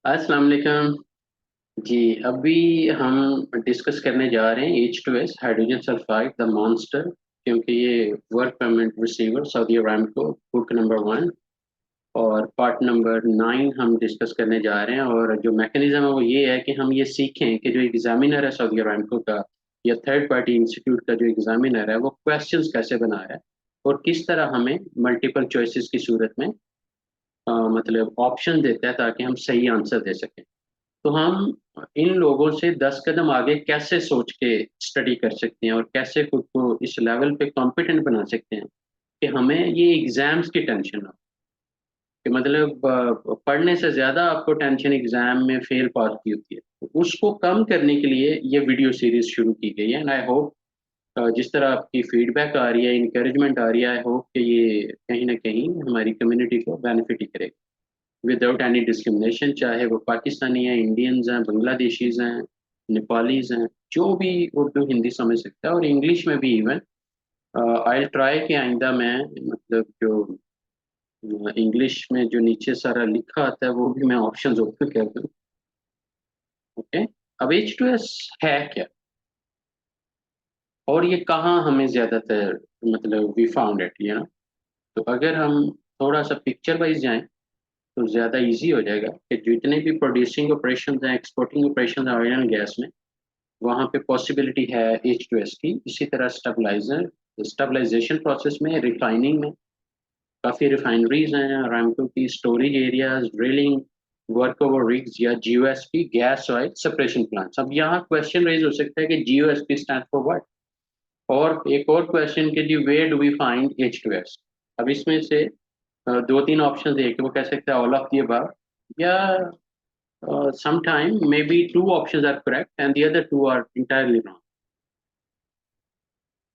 अस्सलाम वालेकुम जी। अभी हम डिस्कस करने जा रहे हैं H2S hydrogen sulphide the monster, क्योंकि ये work permit receiver Saudi Aramco book number 1 और पार्ट नंबर 9 हम डिस्कस करने जा रहे हैं। और जो मैकेनिज्म है वो ये है कि हम ये सीखें कि जो एग्जामिनर है सऊदी अरामको का या थर्ड पार्टी इंस्टीट्यूट का जो एग्जामिनर है वो क्वेश्चंस कैसे बना रहा है और किस तरह हमें मल्टीपल चॉइसेस की सूरत में मतलब ऑप्शन देता है ताकि हम सही आंसर दे सकें। तो हम इन लोगों से 10 कदम आगे कैसे सोच के स्टडी कर सकते हैं और कैसे खुद को इस लेवल पे कॉम्पिटेंट बना सकते हैं कि हमें ये एग्जाम्स की टेंशन ना हो। कि मतलब पढ़ने से ज्यादा आपको टेंशन एग्जाम में फेल पास की होती है, तो उसको कम करने के लिए ये वीडियो सीरीज शुरू की गई है। एंड आई होप जिस तरह आपकी फीडबैक आ रही है, इंकरेजमेंट आ रही है, आई होप कि ये कहीं ना कहीं हमारी कम्युनिटी को बेनिफिट ही करेगा विदाउट एनी डिस्क्रिमिनेशन, चाहे वो पाकिस्तानी हैं, इंडियंस हैं, बांग्लादेशीज हैं, नेपालीज हैं, जो भी उर्दू हिंदी समझ सकता है और इंग्लिश में भी इवन। आई ट्राई कि आइंदा मैं मतलब जो इंग्लिश में जो नीचे सारा लिखा आता है वो भी मैं ऑप्शंस ओपन कर दूं। ओके। अब H2S है क्या और ये कहाँ हमें ज्यादातर मतलब वी फाउंड इट तो अगर हम थोड़ा सा पिक्चर वाइज जाएं तो ज़्यादा इजी हो जाएगा कि जितने भी प्रोड्यूसिंग ऑपरेशन हैं, exporting operation oil and gas में, वहाँ पे पॉसिबिलिटी है H2S की। इसी तरह स्टेबलाइजेशन प्रोसेस में, रिफाइनिंग में काफ़ी रिफाइनरीज हैं, अरामको की storage areas, drilling, work over rigs या GOSP gas oil separation plants. अब यहाँ क्वेश्चन रेज हो सकता है कि GOSP स्टैंड फॉर व्हाट, और एक और क्वेश्चन कि जी where do we find H2S। अब इसमें से दो तीन ऑप्शन है कि वो कह सकते हैं ऑल ऑफ दी अबव, या sometime maybe two options are correct and the other two are entirely wrong.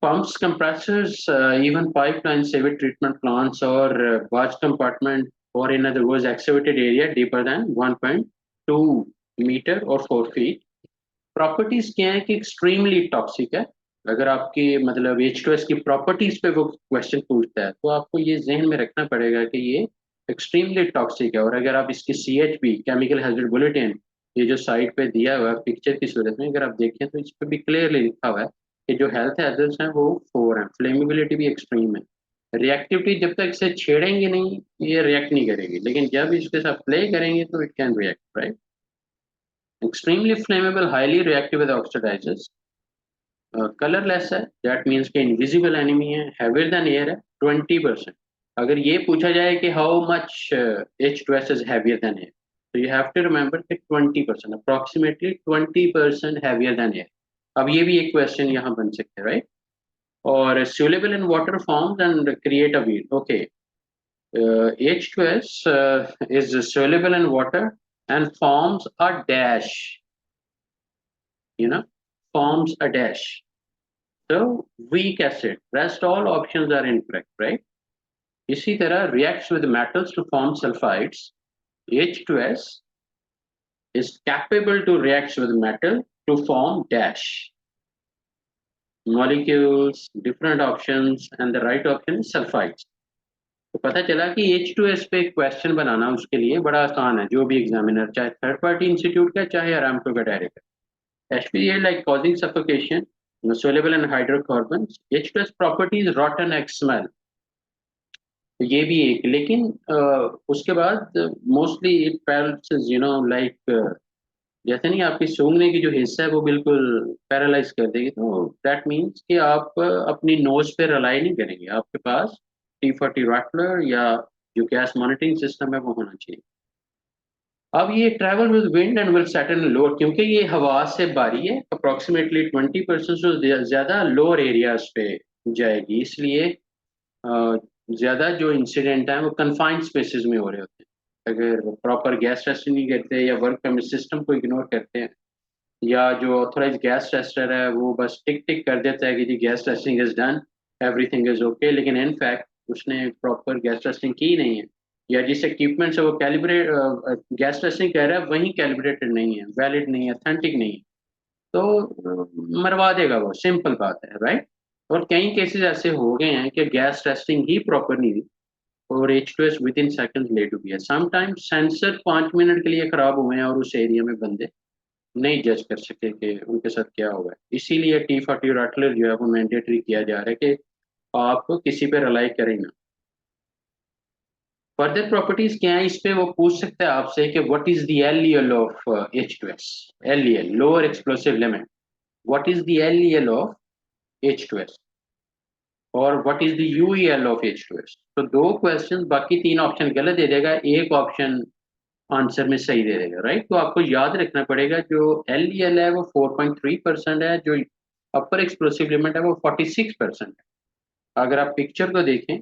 Pumps, compressors, even pipeline sewage treatment plants or barge compartment, or in other words, excavated area deeper than 1.2 meter or 4 feet. Properties क्या है कि extremely toxic है। अगर आपकी मतलब H2S की properties पे वो क्वेश्चन पूछता है तो आपको ये जहन में रखना पड़ेगा कि ये एक्सट्रीमली टॉक्सिक है। और अगर आप इसकी CHB केमिकल हैजर्ड बुलेटिन, ये जो साइट पे दिया हुआ है पिक्चर की सूरत में, अगर आप देखें तो इस पे भी क्लियरली लिखा हुआ है कि जो हेल्थ हैजर्ड्स हैं वो 4 हैं। फ्लेमेबिलिटी भी एक्सट्रीम है। रिएक्टिविटी जब तक इसे छेड़ेंगे नहीं ये रिएक्ट नहीं करेगी, लेकिन जब इसके साथ प्ले करेंगे तो it can react, right. Extremely flammable, highly reactive with oxidizers, colourless है, दैट मीन्स के इनविजिबल एनिमी है, हैवियर देन एयर है 20%। अगर ये पूछा जाए कि how much H2S is heavier than air, तो यू हैव टू रिमेंबर कि 20%, अप्रोक्सीमेटली 20% हैवियर देन एयर। अब ये भी एक क्वेश्चन यहाँ बन सकते हैं, राइट। और soluble in water forms and create a wheel, okay. H2S is soluble in water and forms a dash, you know, forms a dash. So weak acid, rest all options are incorrect, right? इसी तरह reacts with metals to form sulfides. H2S is capable to react with metal to form dash molecules, different options, and the right option is sulfides. तो पता चला कि H2S पे question बनाना उसके लिए बड़ा आसान है, जो भी एग्जामिनर, चाहे थर्ड पार्टी इंस्टीट्यूट का चाहे अरामको का direct. HPA like causing suffocation, soluble in hydrocarbons. H2S properties rotten egg smell. तो ये भी एक, लेकिन उसके बाद मोस्टली इट पैरालिसिस, लाइक जैसे नहीं आपकी सूंघने की जो हिस्सा है वो बिल्कुल पैरालाइज कर देगी। तो दैट मीन्स कि आप अपनी नोज पे रिलाई नहीं करेंगे, आपके पास T40 रैटलर या जो गैस मॉनिटरिंग सिस्टम है वो होना चाहिए। अब ये travel with wind and will settle lower, क्योंकि ये हवा से बारी है, अप्रोक्सीमेटली 20% से ज्यादा लोअर एरियाज पे जाएगी, इसलिए ज्यादा जो इंसिडेंट है वो कन्फाइंड स्पेसेस में हो रहे होते हैं। अगर प्रॉपर गैस टेस्टिंग नहीं करते या वर्क परमिट सिस्टम को इग्नोर करते हैं, या जो ऑथोराइज गैस टेस्टर है वो बस टिक टिक कर देता है कि जी gas testing is done, everything is okay, लेकिन इन फैक्ट उसने प्रॉपर गैस टेस्टिंग की नहीं है, या जिस इक्विपमेंट से वो कैलिब्रेट गैस टेस्टिंग कर रहा है वही कैलिब्रेटेड नहीं है, वैलिड नहीं है, अथेंटिक नहीं है, तो मरवा देगा वो, सिंपल बात है, राइट। और कई केसेस ऐसे हो गए हैं कि गैस टेस्टिंग ही प्रॉपर नहीं हुई, और H2S with in second late हुई है। समटाइम्स सेंसर 5 मिनट के लिए खराब हुए हैं और उस एरिया में बंदे नहीं जज कर सके कि उनके साथ क्या हुआ है, इसीलिए T40 रटलर जो है वो मैंडेटरी किया जा रहा है कि आप किसी पे रिलाई करें ना। फर्दर प्रॉपर्टीज क्या है इस पे, वो पूछ सकते हैं आपसे कि what is the LEL of H2S, LEL lower explosive limit, what is the LEL of H2S और what is the UEL of H2S। तो दो क्वेश्चन, बाकी तीन ऑप्शन गलत दे देगा, एक ऑप्शन आंसर में सही दे देगा, राइट। तो आपको याद रखना पड़ेगा जो एलईएल है वो 4.3% है, जो अपर एक्सप्लोसिव लिमिट है वो 46% है। अगर आप पिक्चर को देखें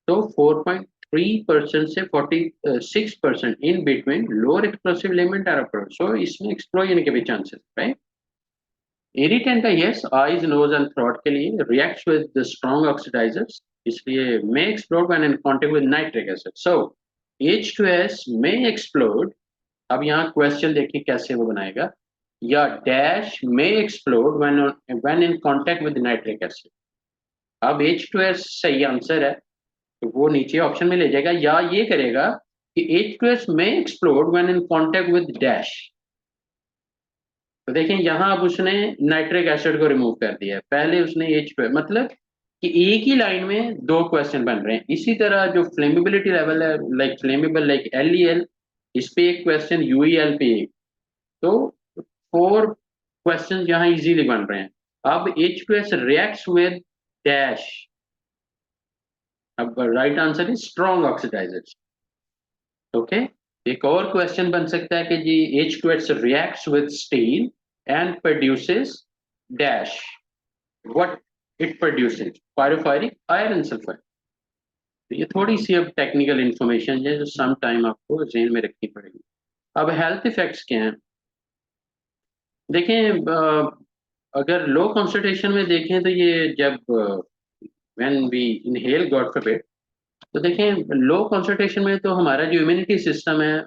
तो 4.3% से 46% in between lower explosive limit और अपर, सो इसमें एक्सप्लोजन के भी चांसेस, राइट। इरिटेंट का yes, eyes nose and throat के लिए, reacts with the strong oxidizers, इसलिए may explode when in contact with nitric acid. So H2S may explode, अब यहाँ क्वेश्चन देखिए कैसे वो बनाएगा, या dash may explode when in contact with nitric acid. अब H2S सही आंसर है तो वो नीचे ऑप्शन में ले जाएगा, या ये करेगा कि H2S में explode when in contact with dash. तो देखें यहाँ अब उसने नाइट्रिक एसिड को रिमूव कर दिया है, पहले उसने H2S, मतलब कि एक ही लाइन में दो क्वेश्चन बन रहे हैं। इसी तरह जो फ्लेमेबिलिटी लेवल है, लाइक फ्लेमेबल लाइक एलईएल, इस पे एक क्वेश्चन, यूईएल पे एक, तो 4 क्वेश्चन यहाँ इजीली बन रहे हैं। अब H2S रिएक्ट्स विद डैश, अब right answer is strong oxidizers. Okay, एक और क्वेश्चन बन सकता है कि जी H2S reacts with steel and produces dash, what it produces, pyrophoric iron sulfide। तो ये थोड़ी सी अब टेक्निकल इंफॉर्मेशन है जो सम टाइम आपको जेन में रखनी पड़ेगी। अब हेल्थ इफेक्ट्स क्या हैं, देखें अगर लो कॉन्सेंट्रेशन में देखें तो ये जब when we inhale God forbid, तो देखें लो कॉन्सेंट्रेशन में तो हमारा जो इम्यूनिटी सिस्टम है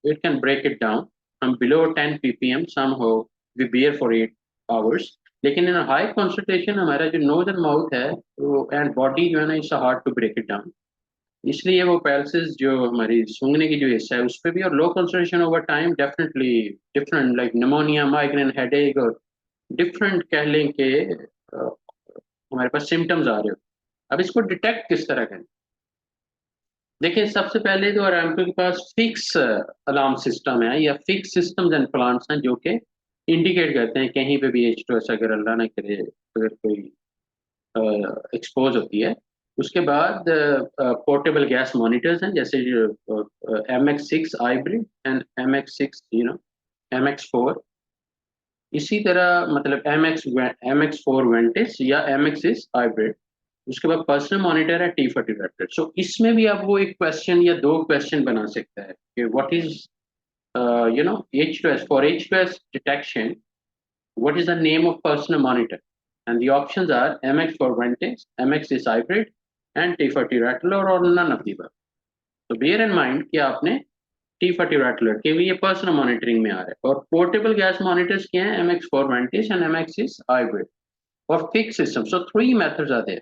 it can break it down, हम below 10 ppm somehow we bear for 8 hours, लेकिन इन हाई कॉन्सेंट्रेशन हमारा जो नोज एंड माउथ है वो एंड बॉडी जो है ना, it's hard to break it down, इसलिए वो पैल्सिस जो हमारी सूंघने की जो हिस्सा है उस पर भी, और low concentration over time definitely different like pneumonia, migraine, headache और डिफरेंट कह लें कि हमारे पास सिम्टम्स आ रहे हो। अब इसको डिटेक्ट किस तरह करें, देखिए सबसे पहले तो अरामको के पास फिक्स अलार्म सिस्टम है, या फिक्स सिस्टम्स एंड प्लांट्स हैं जो कि इंडिकेट करते हैं कहीं पे भी H2S अगर अल्लाह ना करे अगर कोई एक्सपोज होती है। उसके बाद पोर्टेबल गैस मॉनिटर्स हैं, जैसे MX6 hybrid and MX6 MX4, इसी तरह मतलब MX4 वेंटिस या MX6 हाइब्रिड। उसके बाद पर्सनल मॉनिटर है T40 वेक्टर। सो इसमें भी आप वो एक क्वेश्चन या दो क्वेश्चन बना सकता है कि what is H2S, for H2S detection what is the name of personal monitor, and the options are MX for Ventex, MX is hybrid and T40 rattler or none of the above। तो bear in mind कि आपने T40 rattler के भी ये personal monitoring में आ रहा है, और पोर्टेबल गैस मॉनिटर्स क्या हैं, MX for Ventex and MX is hybrid, और फिक्स सिस्टम। सो 3 मेथड्स आते हैं।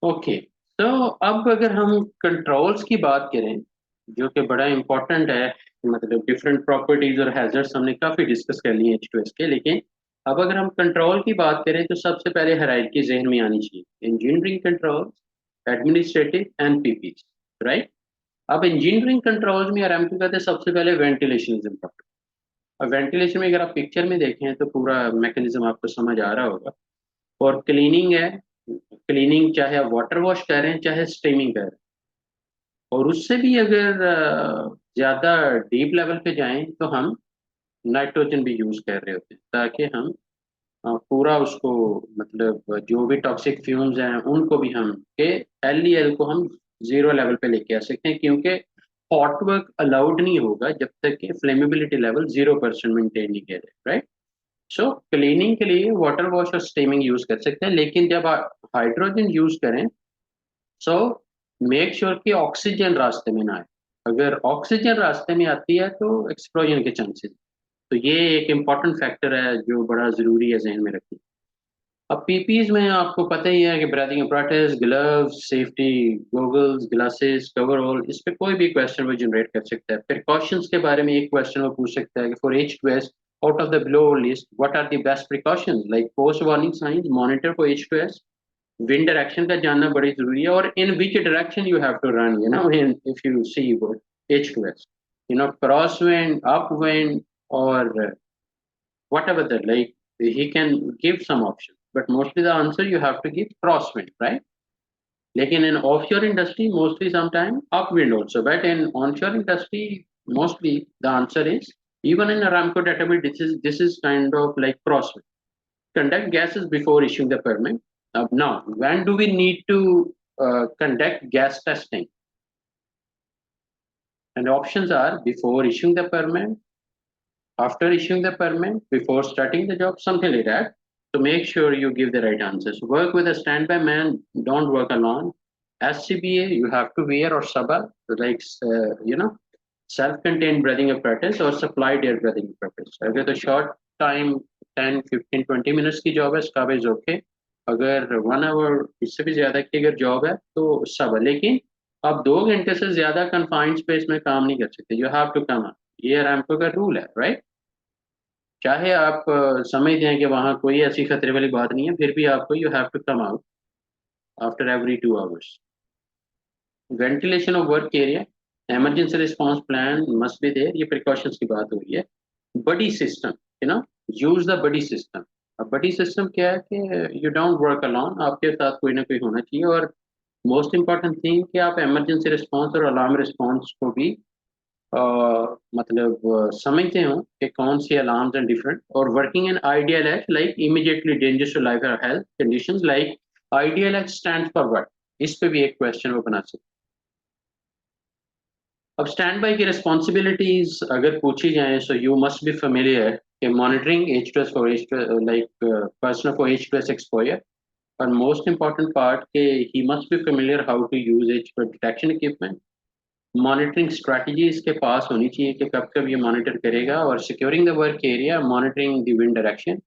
ओके, तो अब अगर हम कंट्रोल्स की बात करें जो कि बड़ा इंपॉर्टेंट है, मतलब डिफरेंट प्रॉपर्टीज और हैजर्ड्स हमने काफ़ी डिस्कस कर लिए H2S के, लेकिन अब अगर हम कंट्रोल की बात करें तो सबसे पहले हायरार्की जहन में आनी चाहिए, engineering control, administrative and PP, right. अब इंजीनियरिंग कंट्रोल्स में आराम कहते हैं सबसे पहले वेंटिलेशन इज इम्पोर्टेंट। अब वेंटिलेशन में अगर आप पिक्चर में देखें तो पूरा मैकेनिज्म आपको समझ आ रहा होगा, और क्लीनिंग है, क्लीनिंग चाहे आप वाटर वॉश कर रहे हैं चाहे स्टीमिंग कर रहे हैं, और उससे भी अगर ज़्यादा डीप लेवल पे जाएं तो हम नाइट्रोजन भी यूज़ कर रहे होते हैं ताकि हम पूरा उसको, मतलब जो भी टॉक्सिक फ्यूम्स हैं उनको भी हम के एलईएल को हम जीरो लेवल पे लेके आ सकते हैं, क्योंकि हॉट वर्क अलाउड नहीं होगा जब तक कि फ्लेमेबिलिटी लेवल 0% मेंटेन नहीं किया जाए, राइट। सो क्लीनिंग के लिए वाटर वॉश और स्टीमिंग यूज कर सकते हैं, लेकिन जब आप हाइड्रोजन यूज करें सो मेक श्योर कि ऑक्सीजन रास्ते में ना आए। अगर ऑक्सीजन रास्ते में आती है तो एक्सप्लोजन के चांसेस, तो ये एक इम्पॉर्टेंट फैक्टर है जो बड़ा ज़रूरी है जहन में रखना। अब पीपीज में आपको पता ही है कि breathing apparatus, gloves, safety goggles, glasses, coverall, इस पे कोई भी क्वेश्चन वो जनरेट कर सकता है। प्रिकॉशंस के बारे में एक क्वेश्चन वो पूछ सकता है कि for H2S out of the below list what are the best precautions like post warning signs, monitor for H2S, wind direction का जानना बड़ी जरूरी है और in which direction you have to run, you know, in if you see H2S, you know, crosswind, upwind, or whatever that, like he can give some options, but mostly the answer you have to give crosswind, right? Like in an offshore industry, mostly sometime upwind also, but in onshore industry, mostly the answer is even in Aramco database, this is kind of like crosswind. Conduct gases before issuing the permit. Now, when do we need to conduct gas testing? And options are before issuing the permit, after issuing the permit, before starting the job, something like that. To make sure you give the right answers. Work with a standby man, don't work alone. SCBA, you have to wear or saba, like, you know, self-contained breathing apparatus or supplied air breathing apparatus. अगर तो short time 10, 15, 20 minutes की job है, SCBA is okay. अगर 1 hour इससे भी ज़्यादा की अगर job है तो सब, लेकिन आप 2 घंटे से ज़्यादा confined space में काम नहीं कर सकते. You have to come up. ये अरामको का रूल है, राइट? चाहे आप समझते हैं कि वहां कोई ऐसी खतरे वाली बात नहीं है, फिर भी आपको you have to come out after every 2 hours. Ventilation of work area, emergency response plan must be there. ये प्रिकॉशंस की बात हो रही है. Buddy system, you know, use the buddy system. अब बडी सिस्टम क्या है कि यू डोंट वर्क अलोन, आपके साथ कोई ना कोई होना चाहिए. और मोस्ट इंपॉर्टेंट थिंग कि आप इमरजेंसी रिस्पांस और अलार्म रिस्पांस को भी मतलब समझते हो कि कौन सी अलार्म्स एंड डिफरेंट, और working in ideal act like immediately dangerous to life और health conditions like ideal act stand for what, इस पे भी एक क्वेश्चन वो बना सकते. अब स्टैंड बाई की रिस्पॉन्सिबिलिटीज अगर पूछी जाए, so you must be familiar कि monitoring H2S for like person for H2S exposure, और मोस्ट इंपॉर्टेंट पार्ट के he must be familiar how to use H2S detection equipment. Monitoring strategy इसके पास होनी चाहिए कि कब कब ये मॉनिटर करेगा. और securing the work area, monitoring the wind direction.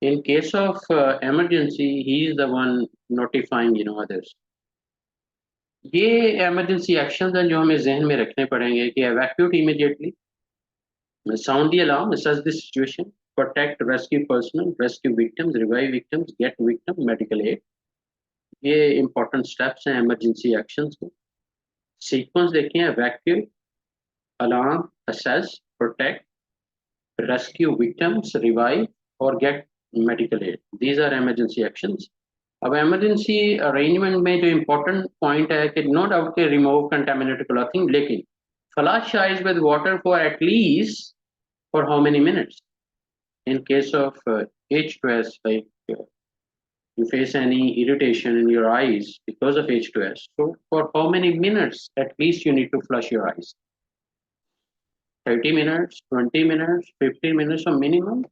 In case of emergency he is the one notifying, you know, others. ये इमरजेंसी एक्शंस हैं जो हमें जहन में रखने पड़ेंगे कि evacuate immediately, sound the alarm, assess the situation, protect, rescue personnel, rescue victims, revive victims, get victim medical aid. ये इंपॉर्टेंट स्टेप्स हैं इमरजेंसी एक्शंस के. सीक्वेंस देखें, evacuate, alarm, assess, protect, rescue victims, revive, or get medical aid. These are emergency actions. अब emergency arrangement में जो important point है कि no doubt के remove contaminated clothing, लेकिन flush eyes with water for at least for how many minutes? In case of H2S, like you face any irritation in your eyes because of H2S. So for how many minutes at least you need to flush your eyes? 30 minutes, 20 minutes, 15 minutes or minimum,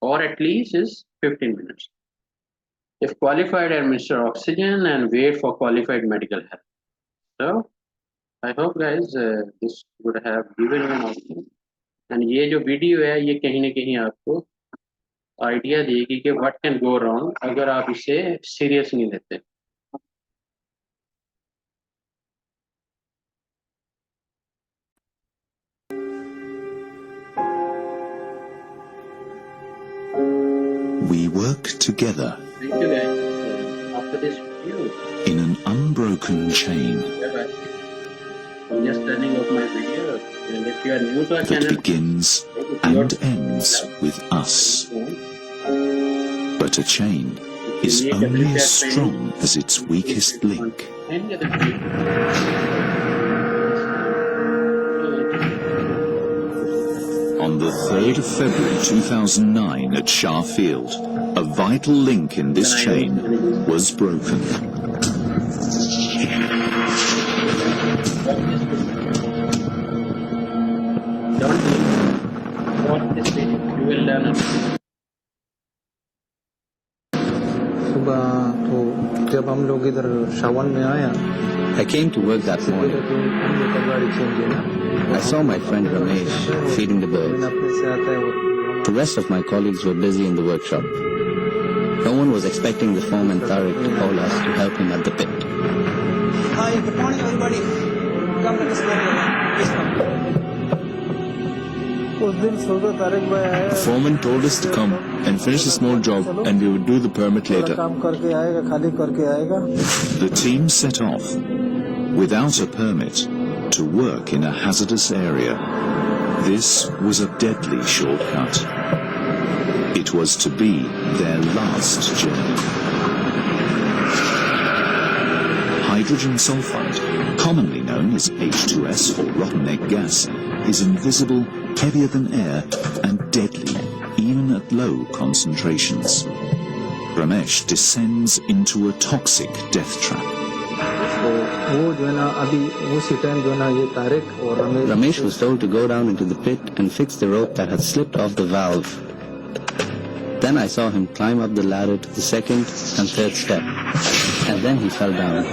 or at least is 15 minutes. If qualified, administer oxygen and wait for qualified medical help. So I hope guys this would have given you an option. And ये जो video है ये कहीं ना कहीं आपको idea देगी कि व्हाट कैन गो रॉन्ग अगर आप इसे सीरियस नहीं लेते. We work together. Thank you guys. After this video, in an unbroken chain. I'm just turning off my video. And if you are new to our channel, that begins and ends with us. But a chain is only as strong as its weakest link. On the 3rd of February 2009 at Sheffield, a vital link in this chain was broken. सुबह तो जब हम लोग इधर सावन में आया, I came to work that morning. I saw my friend Ramesh feeding the birds. The rest of my colleagues were busy in the workshop. No one was expecting the foreman Tariq to call us to help him at the pit. Hi, good morning everybody. Come let us go. उस दिन सुबह तारिक भाई आया The foreman told us to come and finish a small job and we would do the permit later. काम करके आएगा खाली करके आएगा The team set off, without a permit, to work in a hazardous area. This was a deadly shortcut. It was to be their last journey. Hydrogen sulfide, commonly known as H2S or rotten egg gas, is invisible, heavier than air, and deadly, even at low concentrations. Ramesh descends into a toxic death trap. तो वो जो है ना अभी उसी time जो है ना ये तारिक और Ramesh was told to go down into the pit and fix the rope that had slipped off the valve. Then I saw him climb up the ladder to the second and third step, and then he fell down.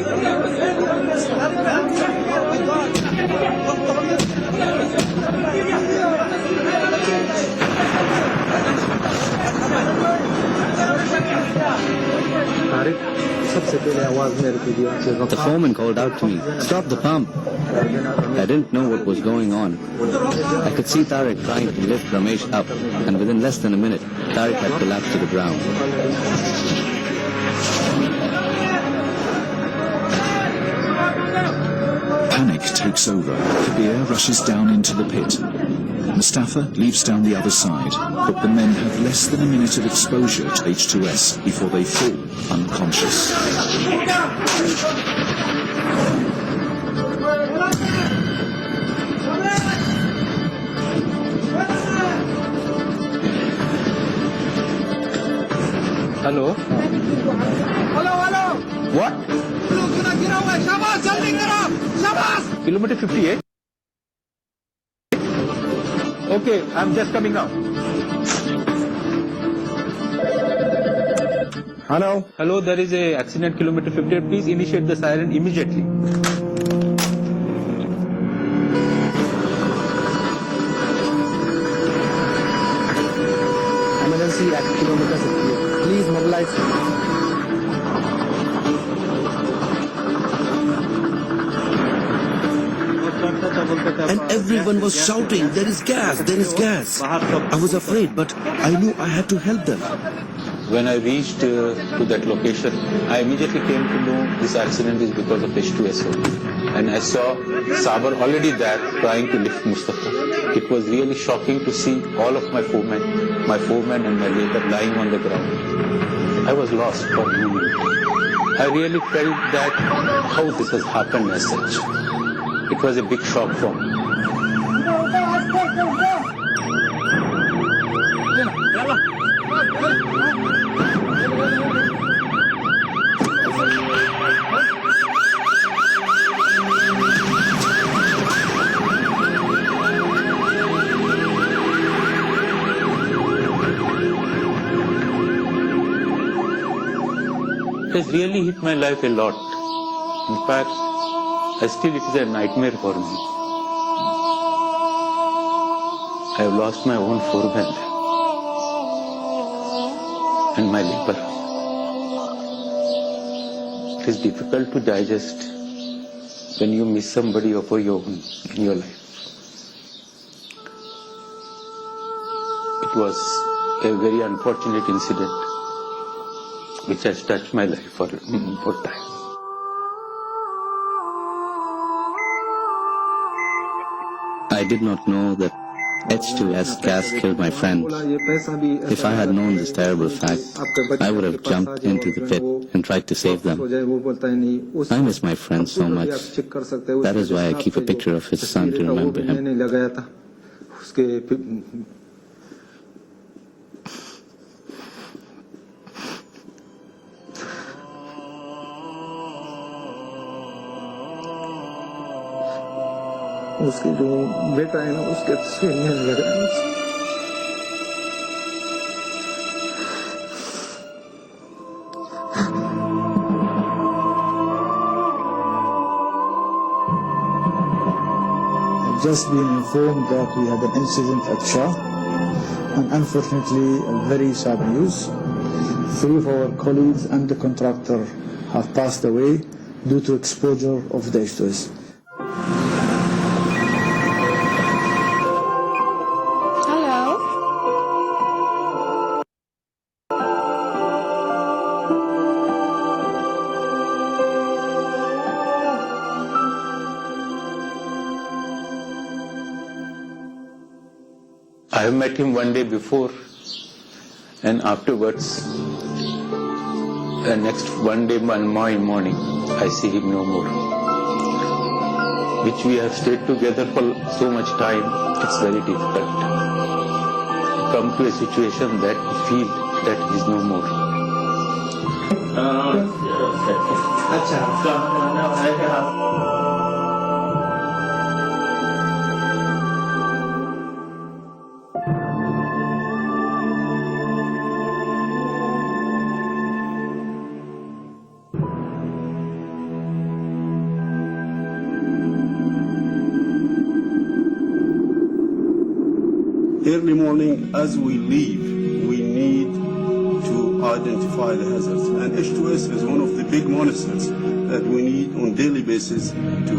Tariq सबसे पहले आवाज मेरे को दिया The foreman called out to me, "Stop the pump!" I didn't know what was going on. I could see Tariq trying to lift Ramesh up, and within less than a minute, Tariq had collapsed to the ground. Panic takes over. Kabir rushes down into the pit. Mustafa leaps down the other side, but the men have less than a minute of exposure to H2S before they fall unconscious. Hello What? Kilometre 58 Okay, I'm just coming now. Hello. Hello, there is a accident kilometer 58. Please initiate the siren immediately. Emergency at kilometer 58. Please mobilize. And everyone was shouting, "There is gas, there is gas." I was afraid, but I knew I had to help them. When I reached to that location, I immediately came to know this accident is because of H2S. And I saw Sabar already there trying to lift Mustafa. It was really shocking to see all of my foremen and my labor lying on the ground. I was lost for a moment. I really felt that how this has happened as such. It was a big shock for me. It has really hit my life a lot. In fact, still it is a nightmare for me. I have lost my own foreman and my labor. It is difficult to digest when you miss somebody of your own in your life. It was a very unfortunate incident which has touched my life for time. I did not know that H2S gas killed my friend. If I had known this terrible fact, I would have jumped into the pit and tried to save them. I miss my friend so much. That is why I keep a picture of his son to remember him. उसके जो बेटा है ना उसके तस्वीर में लग रहा है I've just been informed that we had an incident at Shah, and unfortunately very sad news. 3 of our colleagues and the contractor have passed away due to exposure of the H2S. Hello. I have met him one day before, and afterwards, the next one day, one morning, I see him no more. Which we have stayed together for so much time, it's very difficult to come to a situation that you feel that he is no more. Early morning, as we leave, we need to identify the hazards. And H2S is one of the big monsters that we need on daily basis to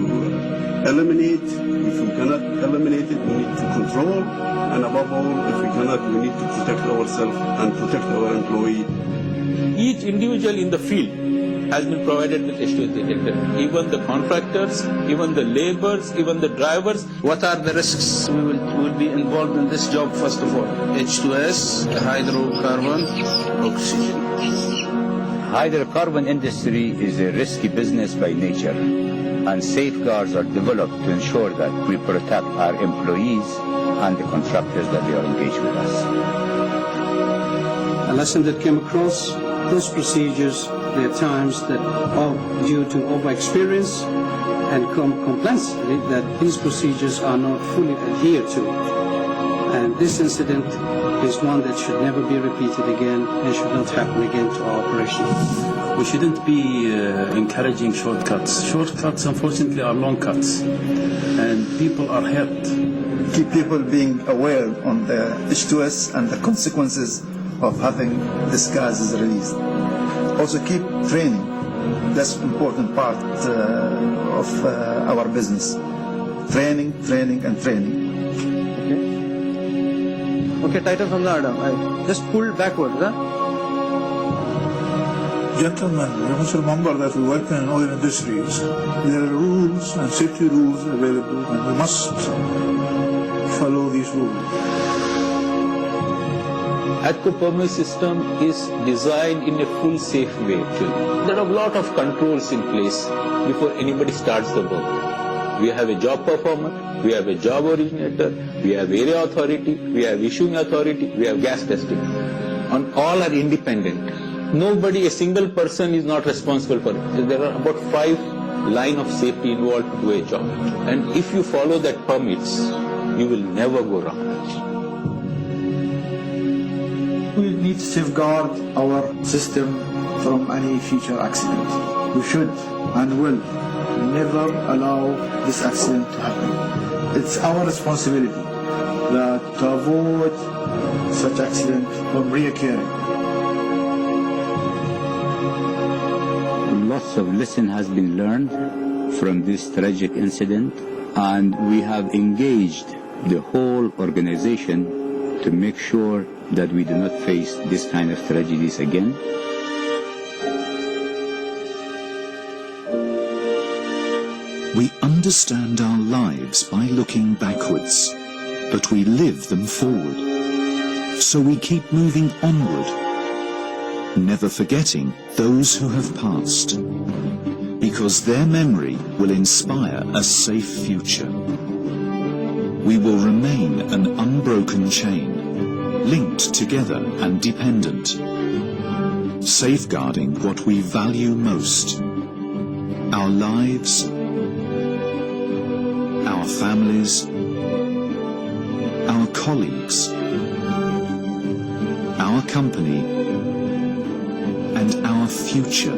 eliminate. If we cannot eliminate it, we need to control. And above all, if we cannot, we need to protect ourselves and protect our employee. Each individual in the field has been provided with H2S detector. Even the contractors, even the laborers, even the drivers. What are the risks we will be involved in this job first of all? H2S, hydrocarbon, oxygen. Hydrocarbon industry is a risky business by nature, and safeguards are developed to ensure that we protect our employees and the contractors that they are engaged with us. A lesson that came across, those procedures, there are times that due to over-experience and complexity that these procedures are not fully adhered to. And this incident is one that should never be repeated again and should not happen again to our operation. We shouldn't be encouraging shortcuts. Shortcuts, unfortunately, are long cuts, and people are hurt. Keep people being aware on the H2S and the consequences of having this gas is released. Also keep training. That's an important part of our business. Training, training, and training. Okay, tighten from the Adam. I just pull backwards, huh? Gentlemen, we must remember that we work in oil industries. There are rules and safety rules available, and we must follow these rules. ATCO permit system is designed in a full safe way actually. There are a lot of controls in place before anybody starts the work. We have a job performer, we have a job originator, we have area authority, we have issuing authority, we have gas testing. And all are independent. Nobody, a single person is not responsible for it. There are about 5 lines of safety involved to do a job. And if you follow that permits, you will never go wrong. We need to safeguard our system from any future accident. We should and will never allow this accident to happen. It's our responsibility to avoid such accident from reoccurring. Lots of lesson has been learned from this tragic incident, and we have engaged the whole organization to make sure that we do not face this kind of tragedies again. We understand our lives by looking backwards, but we live them forward. So we keep moving onward, never forgetting those who have passed, because their memory will inspire a safe future. We will remain an unbroken chain, linked together and dependent, safeguarding what we value most: our lives, our families, our colleagues, our company, and our future.